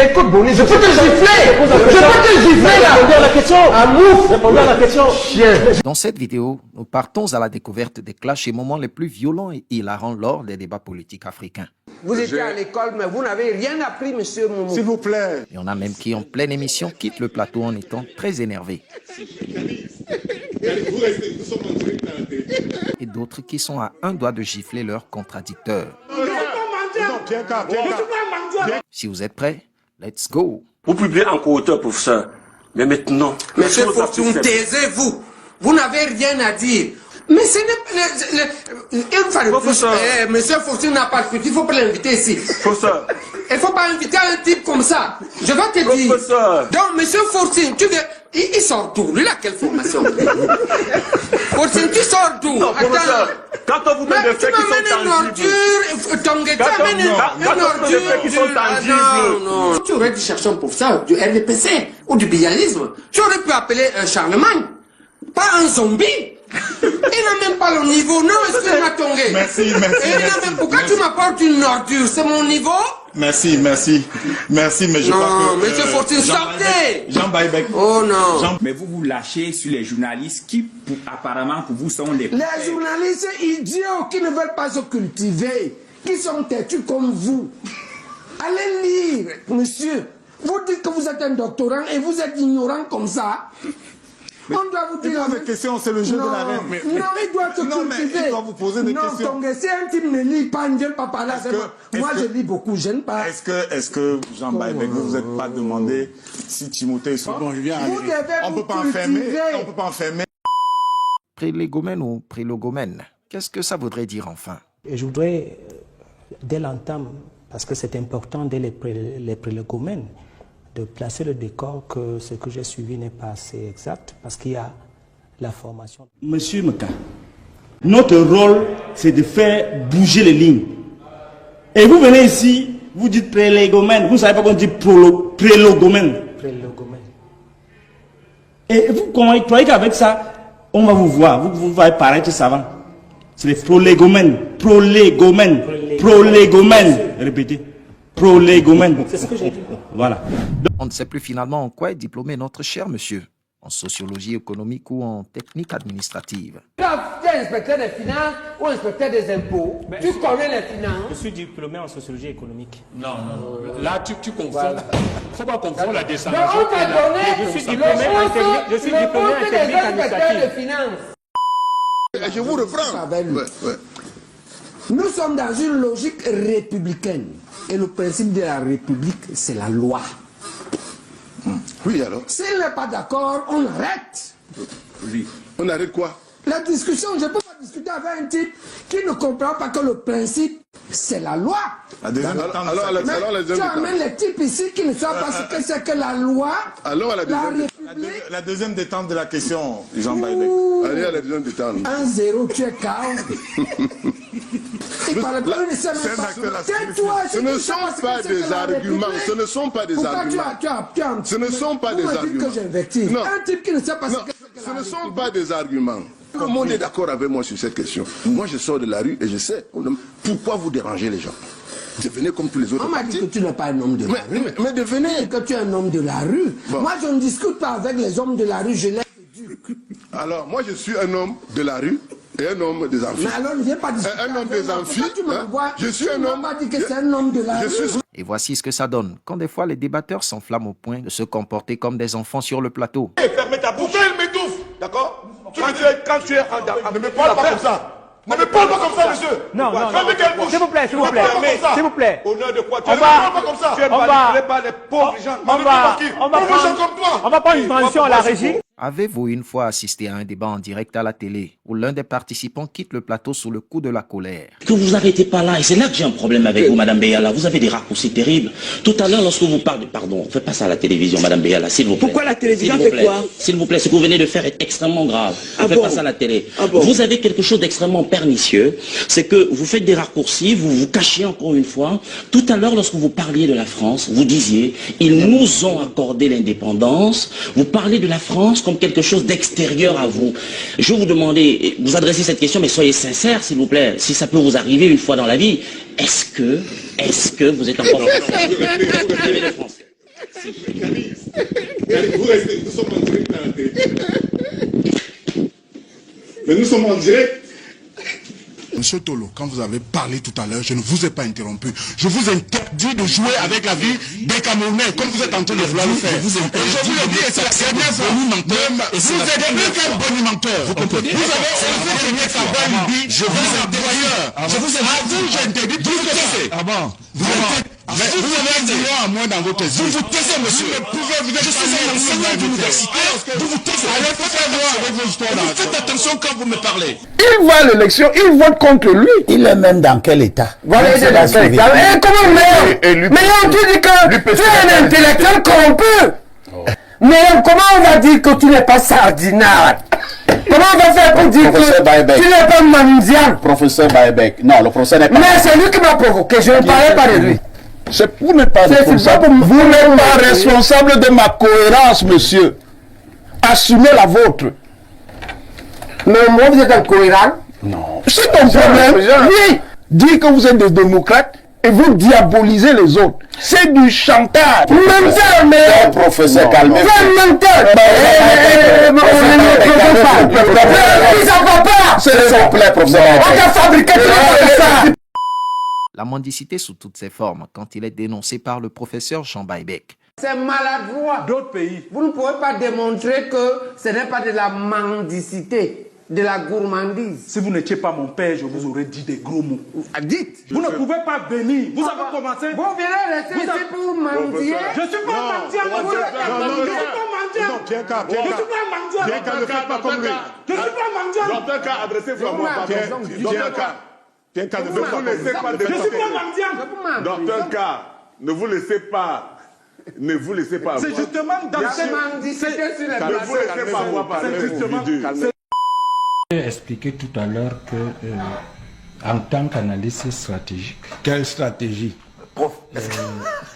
Écoute, Boni, je peux te gifler! Je peux te gifler là! Répondez à la question! Répondez à la question! Chien! Dans cette vidéo, nous partons à la découverte des clashs et moments les plus violents et hilarants lors des débats politiques africains. Vous étiez à l'école, mais vous n'avez rien appris, monsieur Moumou. S'il vous plaît. Il y en a même qui, en pleine émission, quittent le plateau en étant très énervés. Et d'autres qui sont à un doigt de gifler leur contradicteur. Si vous êtes prêts, let's go. Vous publiez en co-auteur, professeur. Mais maintenant... Monsieur Fortune, taisez-vous. Vous n'avez rien à dire. Mais ce n'est pas... Monsieur Fortune n'a pas de futur, il ne faut pas l'inviter ici. Professeur. Il ne faut pas inviter un type comme ça. Je vais te dire. Donc, monsieur Fortune, tu viens... Il sort d'où? Lui, il a quelle formation? Fortune, tu sors d'où? Non, professeur. Quand on vous met des faits qui sont tangibles... Non. Tu aurais dû chercher un professeur du RDPC ou du bialisme. Tu aurais pu appeler un Charlemagne. Pas un zombie. Il n'a même pas le niveau. Non, excuse-moi, Tongué. Merci. Pourquoi tu m'apportes une ordure? C'est mon niveau? Merci, mais je crois que... Non, monsieur Fortune, sortez! Jean Baïbek. Oh non. Mais vous vous lâchez sur les journalistes qui, apparemment, pour vous, sont les... Les journalistes idiots qui ne veulent pas se cultiver, qui sont têtus comme vous. Allez lire, monsieur. Vous dites que vous êtes un doctorant et vous êtes ignorant comme ça. On doit vous dire... des questions, c'est le jeu de la reine. Non, il doit se cultiver. Il doit vous poser des questions. Non, si un type ne lit pas, ne vient pas parler avec moi. Moi, je lis beaucoup, je n'aime pas. Est-ce que Jean Baïbek, vous n'êtes pas demandé si Timothée... Bon, je viens arriver. On ne peut pas enfermer. Prélégomène ou prélogomène, qu'est-ce que ça voudrait dire enfin? Et je voudrais, dès l'entame, parce que c'est important dès les prélégomènes, de placer le décor que ce que j'ai suivi n'est pas assez exact, parce qu'il y a la formation. Monsieur Meka, notre rôle, c'est de faire bouger les lignes. Et vous venez ici, vous dites prélégomène, vous ne savez pas qu'on dit prélogomène. Prélégomène. Et vous croyez qu'avec ça, on va vous voir, vous allez paraître savant. C'est les prolégomènes. Répétez. Prolégomène. C'est ce que j'ai dit. Voilà. On ne sait plus finalement en quoi est diplômé notre cher monsieur. En sociologie économique ou en technique administrative. Tu es inspecteur des finances ou inspecteur des impôts. Tu connais les finances. Je suis diplômé en sociologie économique. Non. Là, tu confonds. Il ne faut pas confondre la descendance. Donc, on t'a donné Je suis diplômé en technique administrative. Des finances. Je vous reprends. Nous sommes dans une logique républicaine. Et le principe de la République, c'est la loi. Oui, alors. S'il n'est pas d'accord, on arrête. Oui. On arrête quoi? La discussion, je ne peux pas discuter avec un type qui ne comprend pas que le principe, c'est la loi. Tu amènes les types ici qui ne savent pas ce que c'est que la loi, République. La deuxième détente de la question, Jean Baïbek. Allez à la deuxième détente. 1-0, tu es KO. Ce ne sont pas des arguments. Ce ne sont pas des arguments. Ce ne sont pas des arguments. Non. Un type qui ne sait pas ce que c'est. Ce ne sont pas des arguments. Tout le monde est d'accord avec moi sur cette question. Moi, je sors de la rue et je sais pourquoi vous dérangez les gens. Devenez comme tous les autres. On m'a dit que tu n'es pas un homme de la rue. Mais devenez. Que tu es un homme de la rue. Bon. Moi, je ne discute pas avec les hommes de la rue. Je les éduque. Alors, moi, je suis un homme de la rue. Et un homme des amphis. Mais alors, ne viens pas discuter. Un homme des amphis. Je suis un homme. Tu m'as dit que c'est un homme de la rue. Et voici ce que ça donne, quand des fois les débatteurs s'enflamment au point de se comporter comme des enfants sur le plateau. Fermez ta bouche. Il m'étouffe, d'accord? Quand tu es en... Ne me parle pas comme ça. Ne me parle pas comme ça, monsieur. Non. S'il vous plaît. S'il vous plaît. Au nom de quoi? Tu ne parles pas comme ça. Tu es manipulé par les pauvres gens. On va prendre une transition à la régie. Avez-vous une fois assisté à un débat en direct à la télé où l'un des participants quitte le plateau sous le coup de la colère? Que vous arrêtez pas là, et c'est là que j'ai un problème avec vous, Madame Beyala. Vous avez des raccourcis terribles. Tout à l'heure, lorsque vous parlez... Pardon, faites pas ça à la télévision, Madame Beyala, s'il vous plaît. Pourquoi la télévision fait quoi? S'il vous plaît, ce que vous venez de faire est extrêmement grave. Faites pas ça à la télé. Vous avez quelque chose d'extrêmement pernicieux, c'est que vous faites des raccourcis, vous vous cachez encore une fois. Tout à l'heure, lorsque vous parliez de la France, vous disiez, ils nous ont accordé l'indépendance. Vous parlez de la France comme quelque chose d'extérieur à vous. Je vais vous demander, vous adressez cette question, mais soyez sincère, s'il vous plaît. Si ça peut vous arriver une fois dans la vie, est-ce que vous êtes encore français? Vous aimez les Français? Si. Vous restez, nous sommes en direct à la télé. Mais nous sommes en direct. Monsieur Tolo, quand vous avez parlé tout à l'heure, je ne vous ai pas interrompu. Je vous interdis de jouer avec la vie des Camerounais, comme vous êtes en train de vouloir le faire. Et je vous le dis, et c'est la dernière fois. Vous êtes un bonimenteur. Vous avez osé tenir sa bonne vie. Je vous interdis. Je vous interdis, j'interdis tout ce que c'est. Ah bon? Vous avez un zéro à moins dans votre vie. Vous vous taisez, monsieur. Je suis un enseignant d'université. Vous vous taisez. Allez, faites voir avec vos histoires. Faites attention quand vous me parlez. Il va à l'élection, il vote contre lui. Il est même dans quel état? Voilà, il est dans quel état. Et comment Meillon, tu dis que tu es un intellectuel corrompu. Meillon, comment on va dire que tu n'es pas sardinard? Comment on va faire pour dire que tu n'es pas mendiant? Professeur Baebek. Non, le professeur n'est pas... Mais c'est lui qui m'a provoqué, je ne parlais pas de lui. Vous n'êtes pas responsable. Vous n'êtes pas responsable de ma cohérence, monsieur. Assumez la vôtre. Mais moi, vous êtes incohérent? Non. C'est ton problème. Oui. Dire que vous êtes des démocrates et vous diabolisez les autres. C'est du chantage. Menteur, mais... Professeur, calmez-vous. Menteur. Ça va pas. S'il vous plaît, professeur. On t'a fabriqué ça. La mendicité sous toutes ses formes quand il est dénoncé par le professeur Jean Baebek. C'est maladroit. D'autres pays. Vous ne pouvez pas démontrer que ce n'est pas de la mendicité, de la gourmandise. Si vous n'étiez pas mon père, je vous aurais dit des gros mots. Dites. Vous ne pouvez pas venir. Vous avez commencé. Vous venez rester ici pour mendier. Je ne suis pas mendiant. Je ne suis pas mendiant. Bien qu'à, Je ne suis pas mendiant. bien qu'à, ne faites pas comme lui. Je ne suis pas mendiant. Docteur K, adressez-vous à moi. Bien qu'à, ne vous laissez pas Je ne suis pas mendiant. Docteur K, ne vous laissez pas. Ne vous laissez pas. C'est justement dans cette mendicité sur les Ne vous laissez pas voir par les individus. J'ai expliqué tout à l'heure que, en tant qu'analyste stratégique... Quelle stratégie?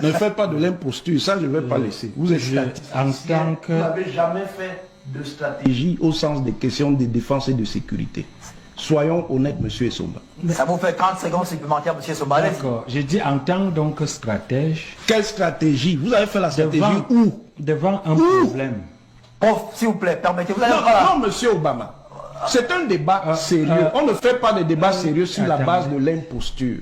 Ne faites pas de l'imposture, ça je ne vais pas laisser. Vous êtes statisticien, vous n'avez jamais fait de stratégie au sens des questions de défense et de sécurité. Soyons honnêtes, monsieur Essomba. Ça vous fait 30 secondes supplémentaires, monsieur Essomba. D'accord. J'ai dit en tant donc stratège... Quelle stratégie? Vous avez fait la stratégie où? Devant un problème. Prof, s'il vous plaît, permettez-vous. Non, monsieur Obama. C'est un débat sérieux. On ne fait pas de débat sérieux sur la base de l'imposture.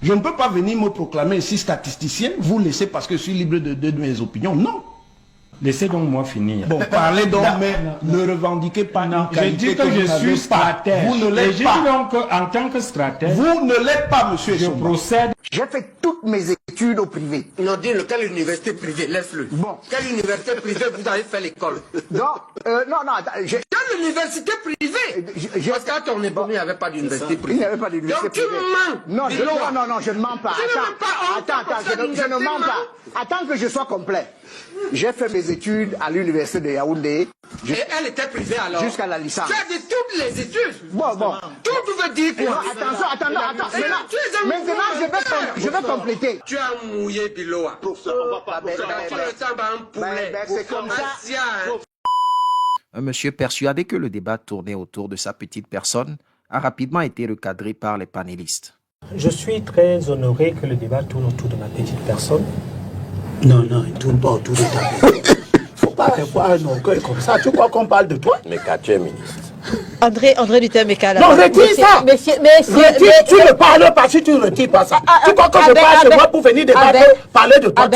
Je ne peux pas venir me proclamer ici statisticien, vous laissez parce que je suis libre de mes opinions. Non. Laissez donc moi finir. Bon, parlez donc, mais ne revendiquez pas une qualité. Je dis que je suis stratège. Vous ne l'êtes pas. Je dis donc en tant que stratège. Vous ne l'êtes pas, monsieur. Je procède. J'ai fait toutes mes études au privé. Non, dis-le, quelle université privée? Laisse-le. Bon. Quelle université privée vous avez fait l'école? Non, attends. Quelle université privée? Parce qu'à ton époque, il n'y avait pas d'université privée. Il n'y avait pas d'université privée. Donc tu mens. Non, je ne mens pas. Attends, je ne mens pas. Attends que je sois complet. J'ai fait mes études à l'université de Yaoundé. Et elle était privée alors? Jusqu'à la licence. Tu as dit toutes les études? Bon. Tout veut dire quoi? Attends. Maintenant, je vais compléter. Tu as mouillé Biloa. C'est comme ça. Un monsieur persuadé que le débat tournait autour de sa petite personne a rapidement été recadré par les panélistes. Je suis très honoré que le débat tourne autour de ma petite personne. Non, il ne tourne pas autour de ta personne. Faut pas avoir un orgueil comme ça. Tu crois qu'on parle de toi? Mais quand tu es ministre. André Duterme-Ka. Non, retire ça. Tu ne parles pas si tu ne retires pas ça. Tu crois que je parle chez moi pour venir débattre, parler de toi?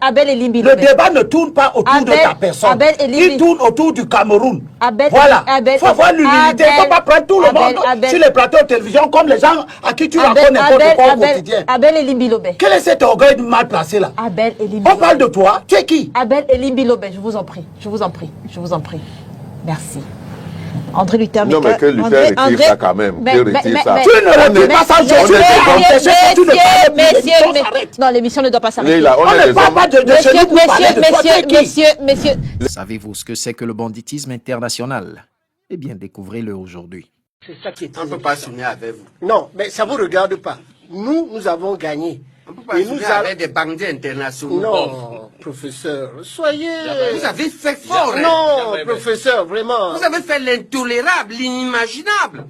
Abel et Limbi. Le débat ne tourne pas autour de ta personne. Il tourne autour du Cameroun. Voilà. Il faut avoir l'humilité. Il ne faut pas prendre tout le monde sur les plateaux de télévision comme les gens à qui tu racontes n'importe quoi au quotidien. Abel et Limbi Lobé. Quel est cet orgueil mal placé là? Abel et Limbi. On parle de toi. Tu es qui? Abel et Limbi Lobé. Je vous en prie. Merci. André Luther. Non, mais que Luther retire ça quand même. Tu ne retires pas ça, messieurs. Non, l'émission ne doit pas s'arrêter. On ne parle pas de chez nous. Messieurs. Savez-vous ce que c'est que le banditisme international? Eh bien, découvrez-le aujourd'hui. C'est ça qui est... On ne peut pas signer avec vous. Non, mais ça ne vous regarde pas. Nous avons gagné. On ne peut pas signer avec des bandits internationaux. Non. Professeur, soyez... Vous avez fait fort. Non, professeur, vraiment. Vous avez fait l'intolérable, l'inimaginable.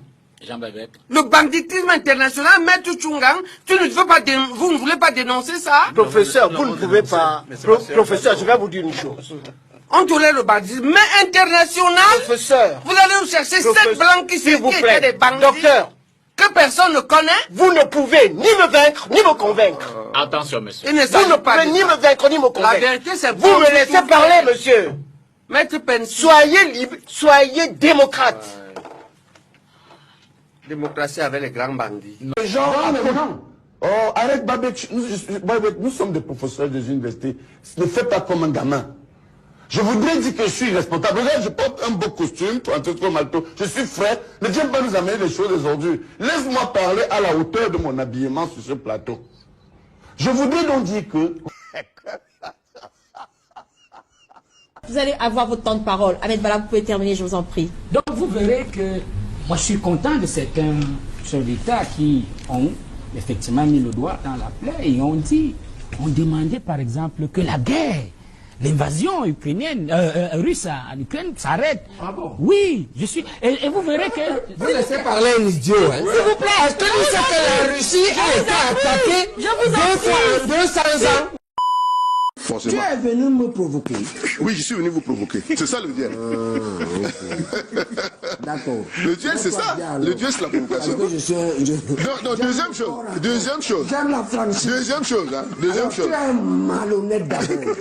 Le banditisme international, Maître Tchungang, vous ne voulez pas dénoncer ça? Professeur, vous ne pouvez pas... Professeur, je vais vous dire une chose. On tolère le banditisme, mais international. Professeur. Vous allez nous chercher 7 blancs qui étaient des bandits. Docteur. Que personne ne connaît. Vous ne pouvez ni me vaincre, ni me convaincre. Attention, monsieur. Vous ne pouvez ni me vaincre, ni me convaincre. La vérité, c'est vous me laissez parler, monsieur. Maître Pensi. Soyez libre, soyez démocrate. Démocratie avec les grands bandits. Oh, arrête Babek, nous sommes des professeurs des universités. Ne fais pas comme un gamin. Je voudrais dire que je suis responsable. Regarde, je porte un beau costume, Francesco Malto. Je suis frère. Ne viens pas nous amener des choses aujourd'hui. Laisse-moi parler à la hauteur de mon habillement sur ce plateau. Je voudrais donc dire que... Vous allez avoir votre temps de parole. Ahmed Bala, vous pouvez terminer, je vous en prie. Donc vous verrez que moi je suis content de certains chefs d'État qui ont effectivement mis le doigt dans la plaie et ont demandé par exemple que la guerre, l'invasion ukrainienne, russe en Ukraine s'arrête. Ah bon? Oui, je suis... Et vous verrez que... Vous laissez parler un idiot, hein? S'il vous plaît. Est-ce que vous savez que la Russie a été attaquée 200 ans? Tu es venu me provoquer. Oui, je suis venu vous provoquer. C'est ça le Dieu. D'accord. Le Dieu, c'est ça. Le Dieu, c'est la provocation. Non, deuxième chose. J'aime la franchise. Deuxième chose. Tu es un malhonnête d'abord.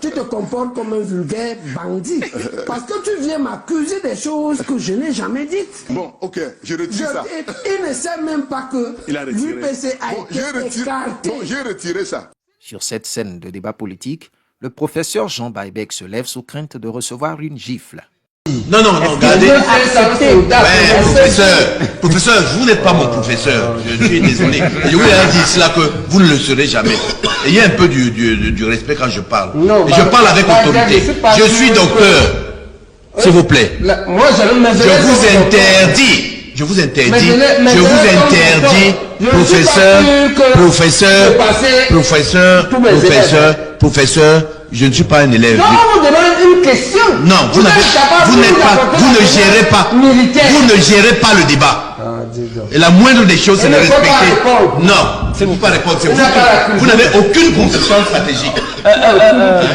Tu te comportes comme un vulgaire bandit. Parce que tu viens m'accuser des choses que je n'ai jamais dites. Bon, ok, je retire ça. Il ne sait même pas que l'UPC a été écarté. Bon, j'ai retiré ça. Sur cette scène de débat politique, le professeur Jean Baïbek se lève sous crainte de recevoir une gifle. Non, regardez. Professeur, vous n'êtes pas mon professeur. Je suis désolé. Je vous ai dit cela que vous ne le serez jamais. Ayez un peu du respect quand je parle. Et je parle avec autorité. Je suis docteur. S'il vous plaît. Je vous interdis, professeur, je ne suis pas un élève. Non, on vous demande une question. Non, vous ne gérez pas le débat. Et la moindre des choses, c'est de respecter. Non, c'est vous pas répondre. Vous n'avez aucune conception stratégique.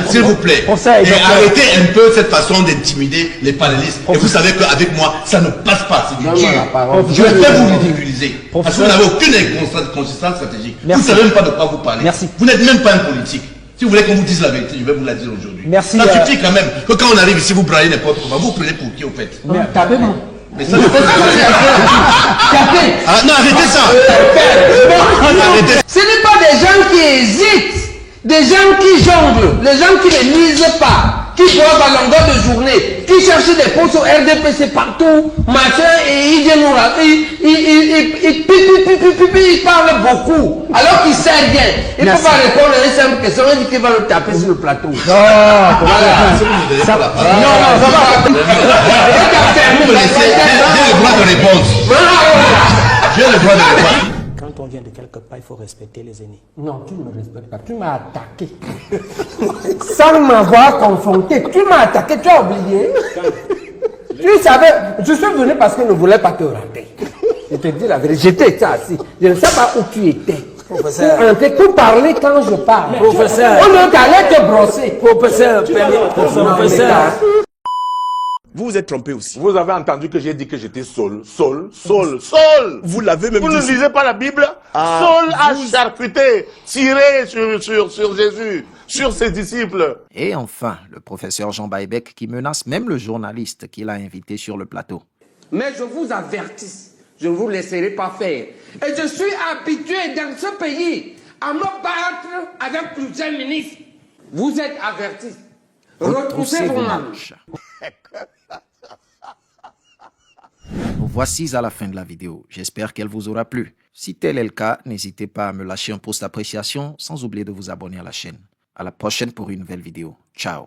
S'il vous plaît. Et arrêtez un peu cette façon d'intimider les panélistes. Et vous savez qu'avec moi, ça ne passe pas. C'est du tir. Je vais vous ridiculiser. Parce que vous n'avez aucune consistance stratégique. Vous ne savez même pas de quoi vous parlez. Vous n'êtes même pas un politique. Si vous voulez qu'on vous dise la vérité, je vais vous la dire aujourd'hui. Ça suffit quand même que quand on arrive ici, vous braillez n'importe comment. Vous prenez pour qui au fait? Mais ça ne fait pas. Non, arrêtez ça. Ce n'est pas des gens qui hésitent, des gens qui jonglent, des gens qui ne lisent pas, qui boivent à longueur de journée, qui cherchent des postes au RDPC partout, machin, et ils viennent nous raconter, ils parlent beaucoup, alors qu'ils savent rien. Il ne faut pas répondre à une simple question, il dit qu'il va le taper sur le plateau. Non, ça va. J'ai le droit de réponse. J'ai le droit de réponse. Quand on vient de quelque part, il faut respecter les aînés. Non, tu ne me respectes pas. Tu m'as attaqué. Sans m'avoir confronté. Tu m'as attaqué, tu as oublié. Tu savais, je suis venu parce que je ne voulais pas te rater. Je te dis la vérité. J'étais assis. Je ne sais pas où tu étais. Professeur. Pour parler quand je parle. Professeur. On est allé te brosser. Professeur. Vous vous êtes trompé aussi. Vous avez entendu que j'ai dit que j'étais Saul. Vous l'avez même dit. Vous ne lisez pas la Bible? Saul a charcuté, tiré sur Jésus, sur ses disciples. Et enfin, le professeur Jean Baïbek qui menace même le journaliste qu'il a invité sur le plateau. Mais je vous avertis, je ne vous laisserai pas faire. Et je suis habitué dans ce pays à me battre avec plusieurs ministres. Vous êtes avertis. Retroussez vos manches. Nous voici à la fin de la vidéo. J'espère qu'elle vous aura plu. Si tel est le cas, n'hésitez pas à me lâcher un pouce d'appréciation sans oublier de vous abonner à la chaîne. À la prochaine pour une nouvelle vidéo. Ciao.